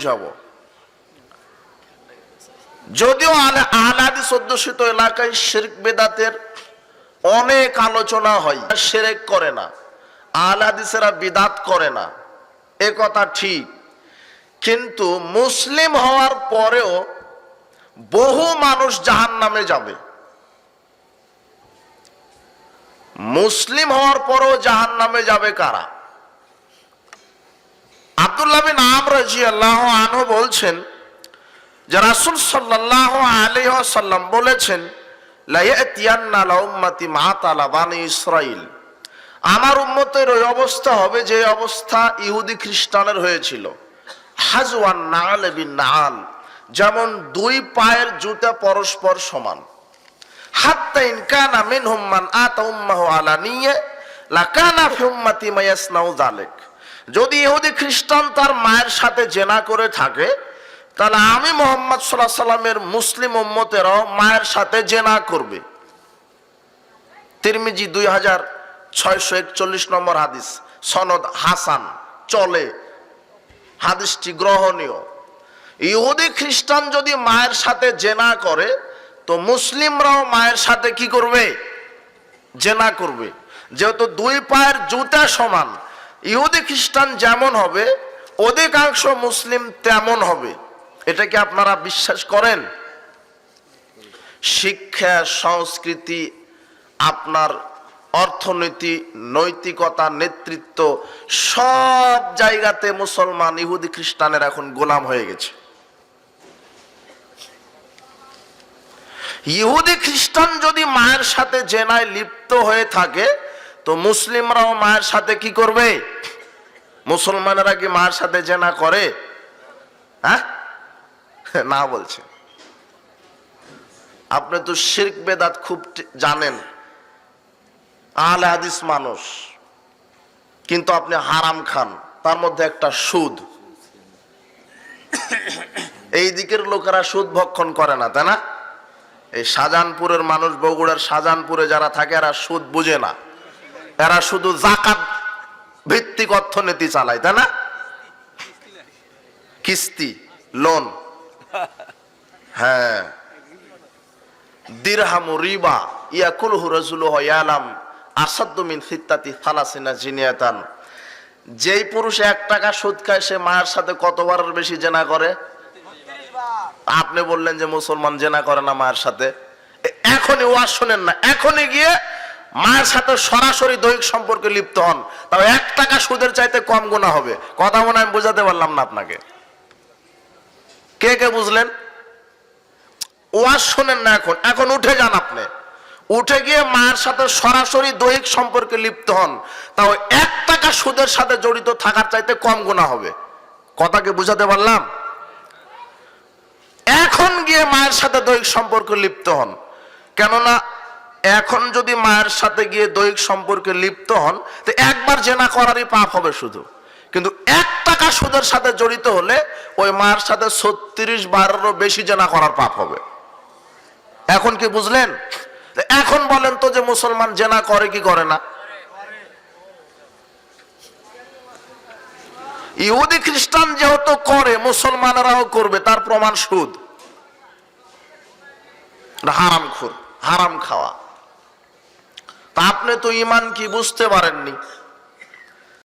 যাব। যদিও আহলে হাদিস অধ্যুষিত এলাকায় শিরক বেদাতের অনেক আলোচনা হয়, শিরক করে না, আহলে হাদিসেরা বিদাত করে না, এ কথা ঠিক। কিন্তু মুসলিম হওয়ার পরেও বহু মানুষ জাহান্নামে যাবে। মুসলিম হওয়ার পরেও জাহান্নামে যাবে কারা? আব্দুল্লাহ বিন আমর রাদিয়াল্লাহু আনহু বলছেন যে রাসূল সাল্লাল্লাহু আলাইহি ওয়াসাল্লাম বলেছেন, লা ইয়াতিয়ান্না লা উম্মতি মা তালা বানি ইসরাইল, আমার উম্মতের ওই অবস্থা হবে যে অবস্থা ইহুদি খ্রিস্টানের হয়েছিল। হাজওয়ান নাল বিন নাল, যেমন দুই পায়ের জুতা পরস্পর সমান। হাত্তা ইন কানা মিনহুম মান আতা উম্মাহু আলানিয়া লাকানা ফি উম্মতি মা ইয়াসনাউ যালিক, যদি ইহুদি খ্রিস্টান তার মায়ের সাথে জেনা করে থাকে, তাহলে আমি মুহাম্মদ সাল্লাল্লাহু আলাইহি সাল্লামের মুসলিম উম্মতেরাও মায়ের সাথে জেনা করবে। তিরমিজি 2641 নম্বর হাদিস, সনদ হাসান, চলে, হাদিসটি গ্রহণীয়। ইহুদি খ্রিস্টান যদি মায়ের সাথে জেনা করে, তো মুসলিমরাও মায়ের সাথে কি করবে? জেনা করবে। যেহেতু দুই পায়ের জুতা সমান, ইহুদি খ্রিস্টান যেমন হবে অধিকাংশ মুসলিম তেমন হবে। এটা কি আপনারা বিশ্বাস করেন? শিক্ষা, সংস্কৃতি, আপনার অর্থনীতি, নৈতিকতা, নেতৃত্ব, সব জায়গাতে মুসলমান ইহুদি খ্রিস্টানের এখন গোলাম হয়ে গেছে। ইহুদি খ্রিস্টান যদি মায়ের সাথে জেনায় লিপ্ত হয়ে থাকে, তো মুসলিমরাও মায়ের সাথে কি করবে? মুসলমানেরা কি মায়ের সাথে জেনা করে? হ্যাঁ, না বলছে। আপনি তো শিরক বেদাত খুব জানেন, আহলে হাদিস মানুষ, কিন্তু আপনি হারাম খান, তার মধ্যে একটা সুদ। এই দিকের লোকেরা সুদ ভক্ষণ করে না, তাই না? এই শাহজাহানপুরের মানুষ, বগুড়ার শাহজাহানপুরে যারা থাকে, এরা সুদ বুঝে না, এরা শুধু যাকাত ভিত্তিক অর্থনীতি চালায়, তাই না? কিস্তি, লোন, হ্যাঁ, দিরহামু রিবা ইয়াকুলহু রাজুলুহু ইয়ালাম আসাদ্দু মিন খিত্তাতি সালাসিনা জিনিয়াতান। যেই পুরুষ 1 টাকা সুদ খায়, সে মায়ের সাথে কতবারের বেশি জেনা করে? আপনি বললেন যে মুসলমান জেনা করে না মায়ের সাথে। এখনই ওয়াজ শুনেন না, এখনই গিয়ে মায়ের সাথে সরাসরি দৈহিক সম্পর্কে লিপ্ত হন, তবে 1 টাকা সুদের চাইতে কম গুনাহ হবে। কথা মনে আমি বোঝাতে পারলাম না আপনাকে? কে কে বুঝলেন? ওয়াজ শোনেন না, এখন উঠে যান, আপনি উঠে গিয়ে মায়ের সাথে সরাসরি দৈহিক সম্পর্কে লিপ্ত হন, তাও 1 টাকা সুদের সাথে জড়িত থাকার চাইতে কম গুনাহ হবে। কথাকে বুঝাতে পারলাম? এখন গিয়ে মায়ের সাথে দৈহিক সম্পর্কে লিপ্ত হন, কেননা এখন যদি মায়ের সাথে গিয়ে দৈহিক সম্পর্কে লিপ্ত হন, তো একবার জেনা করারই পাপ হবে শুধু। কিন্তু 1 টাকা সুদের সাথে জড়িত হলে ওই মায়ের সাথে 36 বারেরও বেশি জেনা করার পাপ হবে। এখন কি বুঝলেন? এখন বলেন তো যে মুসলমান জেনা করে কি করে না? ইহুদি খ্রিস্টান যেহেতু করে, মুসলমানেরাও করবে, তার প্রমাণ সুদ, হারামখোর, হারাম খাওয়া। তা আপনি তো ঈমান কি বুঝতে পারেননি।